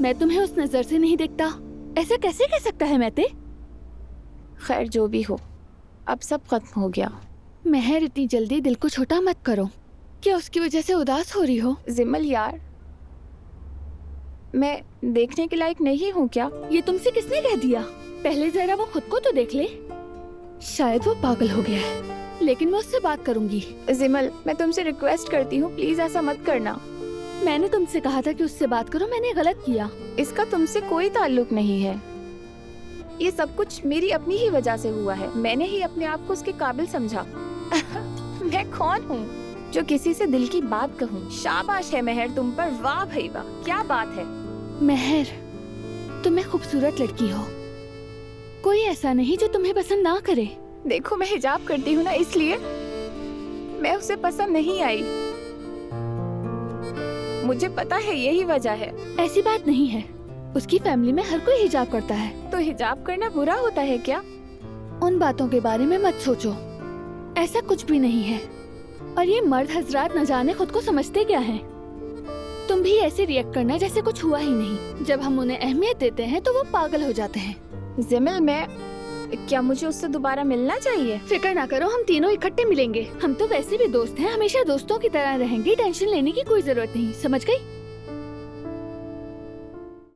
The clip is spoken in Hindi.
मैं तुम्हें उस नजर से नहीं देखता। ऐसा कैसे कह सकता है मैते? खैर जो भी हो, अब सब खत्म हो गया। महर, इतनी जल्दी दिल को छोटा मत करो। क्या उसकी वजह से उदास हो रही हो? जिमल यार, मैं देखने के लायक नहीं हूँ क्या? ये तुमसे किसने कह दिया? पहले जरा वो खुद को तो देख ले। शायद वो पागल हो गया है, लेकिन मैं उससे बात करूंगी। जिमल, मैं तुमसे रिक्वेस्ट करती हूँ, प्लीज ऐसा मत करना। मैंने तुमसे कहा था कि उससे बात करो, मैंने गलत किया। इसका तुमसे कोई ताल्लुक नहीं है। ये सब कुछ मेरी अपनी ही वजह से हुआ है। मैंने ही अपने आप को उसके काबिल समझा। मैं कौन हूँ जो किसी से दिल की बात कहूँ? शाबाश है महर तुम पर, वाह भाई वाह, क्या बात है। महर, तुम एक खूबसूरत लड़की हो। कोई ऐसा नहीं जो तुम्हें पसंद ना करे। देखो, मैं हिजाब करती हूँ ना, इसलिए मैं उसे पसंद नहीं आई। मुझे पता है यही वजह है। ऐसी बात नहीं है, उसकी फैमिली में हर कोई हिजाब करता है। तो हिजाब करना बुरा होता है क्या? उन बातों के बारे में मत सोचो, ऐसा कुछ भी नहीं है। और ये मर्द हजरात न जाने खुद को समझते क्या हैं। तुम भी ऐसे रिएक्ट करना जैसे कुछ हुआ ही नहीं। जब हम उन्हें अहमियत देते हैं तो वो पागल हो जाते हैं। जिमिल, क्या मुझे उससे दोबारा मिलना चाहिए? फिक्र ना करो, हम तीनों इकट्ठे मिलेंगे। हम तो वैसे भी दोस्त हैं, हमेशा दोस्तों की तरह रहेंगे। टेंशन लेने की कोई जरूरत नहीं, समझ गई?